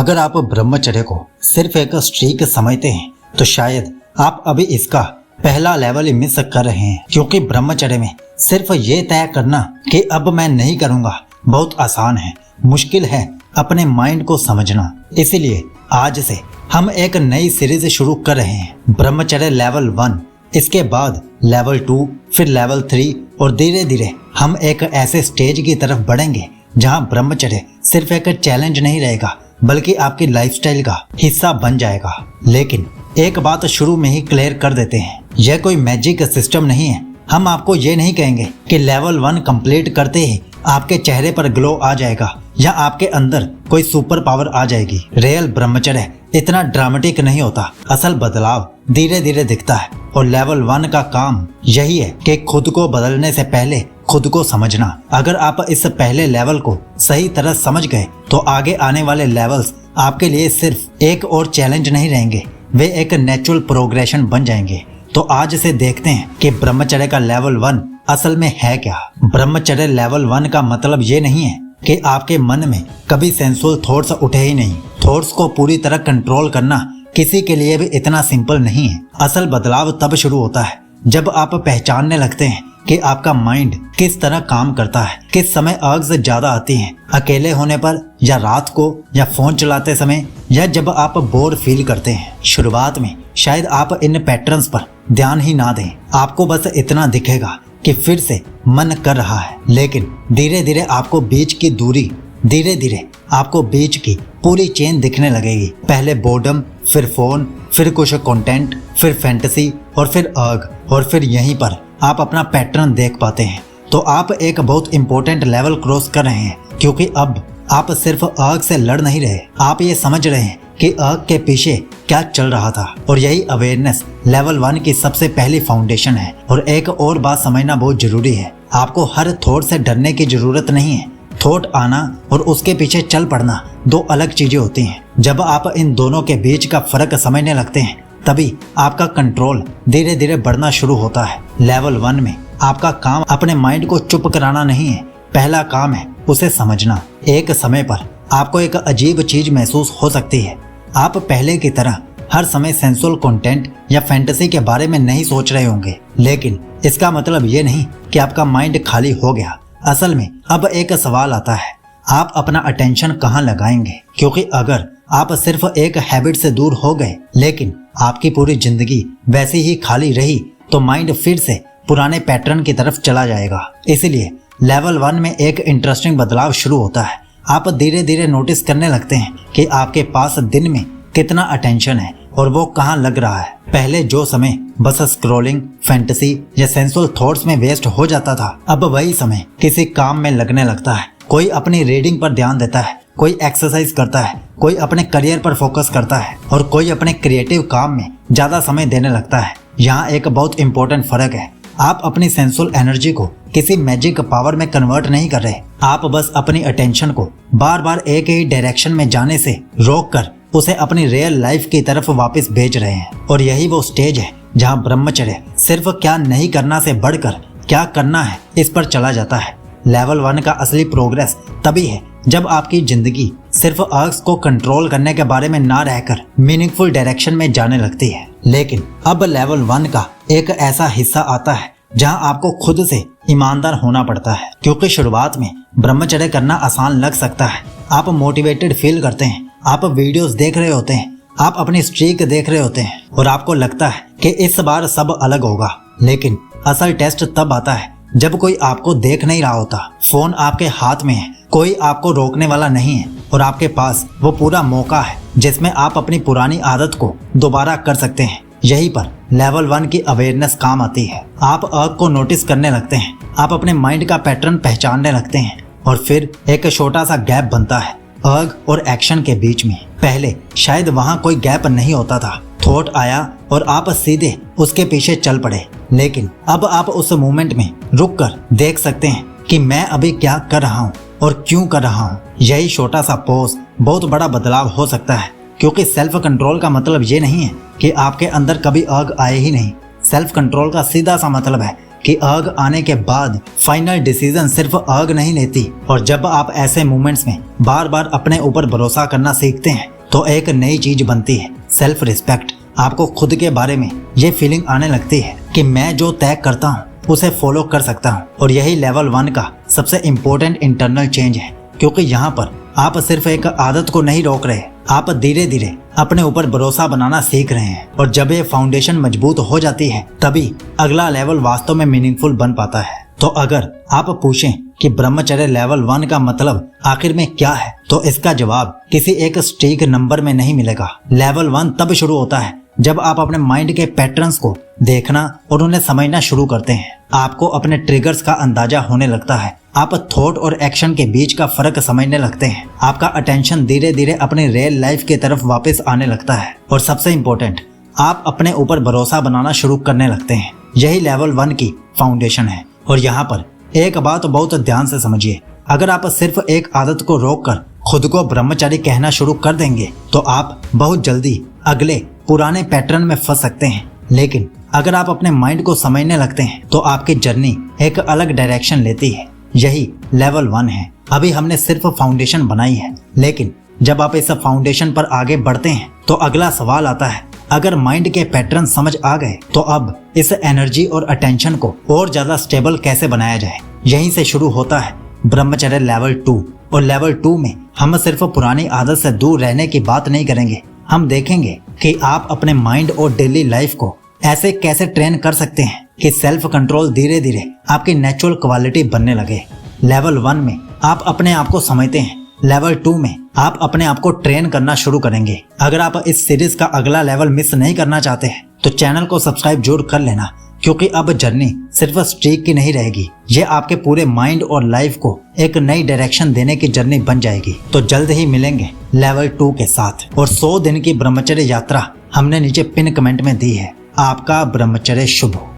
अगर आप ब्रह्मचर्य को सिर्फ एक स्ट्रीक समझते हैं तो शायद आप अभी इसका पहला लेवल ही मिस कर रहे हैं, क्योंकि ब्रह्मचर्य में सिर्फ ये तय करना कि अब मैं नहीं करूंगा बहुत आसान है, मुश्किल है अपने माइंड को समझना। इसीलिए आज से हम एक नई सीरीज शुरू कर रहे हैं, ब्रह्मचर्य लेवल 1, इसके बाद लेवल 2, फिर लेवल 3 और धीरे धीरे हम एक ऐसे स्टेज की तरफ बढ़ेंगे जहां ब्रह्मचर्य सिर्फ एक चैलेंज नहीं रहेगा बल्कि आपकी लाइफस्टाइल का हिस्सा बन जाएगा। लेकिन एक बात शुरू में ही क्लियर कर देते हैं, यह कोई मैजिक सिस्टम नहीं है। हम आपको ये नहीं कहेंगे कि लेवल 1 कंप्लीट करते ही आपके चेहरे पर ग्लो आ जाएगा या आपके अंदर कोई सुपर पावर आ जाएगी। रियल ब्रह्मचर्य इतना ड्रामेटिक नहीं होता, असल बदलाव धीरे धीरे दिखता है और लेवल 1 का काम यही है कि खुद को बदलने से पहले खुद को समझना। अगर आप इस पहले लेवल को सही तरह समझ गए तो आगे आने वाले लेवल्स आपके लिए सिर्फ एक और चैलेंज नहीं रहेंगे, वे एक नेचुरल प्रोग्रेशन बन जाएंगे। तो आज से देखते हैं कि ब्रह्मचर्य का लेवल 1 असल में है क्या। ब्रह्मचर्य लेवल 1 का मतलब ये नहीं है कि आपके मन में कभी सेंसुअल थॉट्स उठे ही नहीं। थॉट्स को पूरी तरह कंट्रोल करना किसी के लिए भी इतना सिंपल नहीं है। असल बदलाव तब शुरू होता है जब आप पहचानने लगते हैं कि आपका माइंड किस तरह काम करता है, किस समय अर्ग्स ज्यादा आती हैं, अकेले होने पर या रात को या फोन चलाते समय या जब आप बोर फील करते हैं। शुरुआत में शायद आप इन पैटर्न्स पर ध्यान ही ना दें, आपको बस इतना दिखेगा कि फिर से मन कर रहा है, लेकिन धीरे धीरे आपको बीच की पूरी चेन दिखने लगेगी। पहले बोर्डम, फिर फोन, फिर कुछ कंटेंट, फिर फैंटेसी और फिर अर्ग, और फिर यहीं पर आप अपना पैटर्न देख पाते हैं। तो आप एक बहुत इंपॉर्टेंट लेवल क्रॉस कर रहे हैं, क्योंकि अब आप सिर्फ अर्ग से लड़ नहीं रहे, आप ये समझ रहे हैं कि अर्ग के पीछे क्या चल रहा था। और यही अवेयरनेस लेवल 1 की सबसे पहली फाउंडेशन है। और एक और बात समझना बहुत जरूरी है, आपको हर थॉट से डरने की जरूरत नहीं है। थॉट आना और उसके पीछे चल पड़ना दो अलग चीजें होती हैं। जब आप इन दोनों के बीच का फर्क समझने लगते हैं तभी आपका कंट्रोल धीरे धीरे बढ़ना शुरू होता है। लेवल 1 में आपका काम अपने माइंड को चुप कराना नहीं है, पहला काम है उसे समझना। एक समय पर आपको एक अजीब चीज महसूस हो सकती है, आप पहले की तरह हर समय सेंसुअल कंटेंट या फैंटेसी के बारे में नहीं सोच रहे होंगे, लेकिन इसका मतलब ये नहीं कि आपका माइंड खाली हो गया। असल में अब एक सवाल आता है, आप अपना अटेंशन कहाँ लगाएंगे? क्योंकि अगर आप सिर्फ एक हैबिट से दूर हो गए लेकिन आपकी पूरी जिंदगी वैसी ही खाली रही तो माइंड फिर से पुराने पैटर्न की तरफ चला जाएगा। इसलिए लेवल 1 में एक इंटरेस्टिंग बदलाव शुरू होता है। आप धीरे धीरे नोटिस करने लगते हैं कि आपके पास दिन में कितना अटेंशन है और वो कहाँ लग रहा है। पहले जो समय बस स्क्रॉलिंग, फैंटेसी या सेंसुअल थॉट्स में वेस्ट हो जाता था, अब वही समय किसी काम में लगने लगता है। कोई अपनी रीडिंग पर ध्यान देता है, कोई एक्सरसाइज करता है, कोई अपने करियर पर फोकस करता है और कोई अपने क्रिएटिव काम में ज्यादा समय देने लगता है। यहाँ एक बहुत इंपॉर्टेंट फर्क है, आप अपनी सेंसुअल एनर्जी को किसी मैजिक पावर में कन्वर्ट नहीं कर रहे, आप बस अपनी अटेंशन को बार बार एक ही डायरेक्शन में जाने से रोक कर उसे अपनी रियल लाइफ की तरफ वापस भेज रहे हैं। और यही वो स्टेज है जहाँ ब्रह्मचर्य सिर्फ क्या नहीं करना से बढ़कर क्या करना है इस पर चला जाता है। लेवल 1 का असली प्रोग्रेस तभी है जब आपकी जिंदगी सिर्फ अर्ग्स को कंट्रोल करने के बारे में ना रहकर मीनिंगफुल डायरेक्शन में जाने लगती है। लेकिन अब लेवल 1 का एक ऐसा हिस्सा आता है जहां आपको खुद से ईमानदार होना पड़ता है, क्योंकि शुरुआत में ब्रह्मचर्य करना आसान लग सकता है। आप मोटिवेटेड फील करते हैं, आप वीडियोस देख रहे होते हैं, आप अपनी स्ट्रीक देख रहे होते हैं और आपको लगता है कि इस बार सब अलग होगा। लेकिन असल टेस्ट तब आता है जब कोई आपको देख नहीं रहा होता, फोन आपके हाथ में है, कोई आपको रोकने वाला नहीं है और आपके पास वो पूरा मौका है जिसमें आप अपनी पुरानी आदत को दोबारा कर सकते हैं। यहीं पर लेवल 1 की अवेयरनेस काम आती है। आप अर्ग को नोटिस करने लगते हैं, आप अपने माइंड का पैटर्न पहचानने लगते हैं और फिर एक छोटा सा गैप बनता है अर्ग और एक्शन के बीच में। पहले शायद वहाँ कोई गैप नहीं होता था, थॉट आया और आप सीधे उसके पीछे चल पड़े, लेकिन अब आप उस मोमेंट में रुक कर देख सकते हैं कि मैं अभी क्या कर रहा हूँ और क्यों कर रहा हूँ। यही छोटा सा पॉज बहुत बड़ा बदलाव हो सकता है, क्योंकि सेल्फ कंट्रोल का मतलब ये नहीं है कि आपके अंदर कभी अर्ग आए ही नहीं। सेल्फ कंट्रोल का सीधा सा मतलब है कि अर्ग आने के बाद फाइनल डिसीजन सिर्फ अर्ग नहीं लेती। और जब आप ऐसे मोमेंट्स में बार बार अपने ऊपर भरोसा करना सीखते हैं तो एक नई चीज बनती है, सेल्फ रिस्पेक्ट। आपको खुद के बारे में ये फीलिंग आने लगती है कि मैं जो तय करता हूँ उसे फॉलो कर सकता हूँ। और यही लेवल 1 का सबसे इम्पोर्टेंट इंटरनल चेंज है, क्योंकि यहाँ पर आप सिर्फ एक आदत को नहीं रोक रहे, आप धीरे धीरे अपने ऊपर भरोसा बनाना सीख रहे हैं। और जब ये फाउंडेशन मजबूत हो जाती है तभी अगला लेवल वास्तव में मीनिंगफुल बन पाता है। तो अगर आप पूछें कि ब्रह्मचर्य लेवल 1 का मतलब आखिर में क्या है, तो इसका जवाब किसी एक सटीक नंबर में नहीं मिलेगा। लेवल 1 तब शुरू होता है जब आप अपने माइंड के पैटर्न्स को देखना और उन्हें समझना शुरू करते हैं। आपको अपने ट्रिगर्स का अंदाजा होने लगता है, आप थॉट और एक्शन के बीच का फर्क समझने लगते हैं, आपका अटेंशन धीरे धीरे अपनी रियल लाइफ की तरफ वापस आने लगता है और सबसे इम्पोर्टेंट, आप अपने ऊपर भरोसा बनाना शुरू करने लगते हैं। यही लेवल 1 की फाउंडेशन है। और यहाँ पर एक बात बहुत ध्यान से समझिए, अगर आप सिर्फ एक आदत को रोककर खुद को ब्रह्मचारी कहना शुरू कर देंगे तो आप बहुत जल्दी अगले पुराने पैटर्न में फंस सकते हैं। लेकिन अगर आप अपने माइंड को समझने लगते हैं तो आपकी जर्नी एक अलग डायरेक्शन लेती है। यही लेवल 1 है। अभी हमने सिर्फ फाउंडेशन बनाई है, लेकिन जब आप इस फाउंडेशन पर आगे बढ़ते हैं तो अगला सवाल आता है, अगर माइंड के पैटर्न समझ आ गए तो अब इस एनर्जी और अटेंशन को और ज्यादा स्टेबल कैसे बनाया जाए। यहीं से शुरू होता है ब्रह्मचर्य लेवल 2। और लेवल 2 में हम सिर्फ पुरानी आदत से दूर रहने की बात नहीं करेंगे, हम देखेंगे कि आप अपने माइंड और डेली लाइफ को ऐसे कैसे ट्रेन कर सकते हैं कि सेल्फ कंट्रोल धीरे धीरे आपकी नेचुरल क्वालिटी बनने लगे। लेवल 1 में आप अपने आप को समझते हैं, लेवल 2 में आप अपने आप को ट्रेन करना शुरू करेंगे। अगर आप इस सीरीज का अगला लेवल मिस नहीं करना चाहते हैं तो चैनल को सब्सक्राइब जरूर कर लेना, क्योंकि अब जर्नी सिर्फ स्ट्रीक की नहीं रहेगी, ये आपके पूरे माइंड और लाइफ को एक नई डायरेक्शन देने की जर्नी बन जाएगी। तो जल्द ही मिलेंगे लेवल 2 के साथ। और 100 दिन की ब्रह्मचर्य यात्रा हमने नीचे पिन कमेंट में दी है। आपका ब्रह्मचर्य शुभ हो।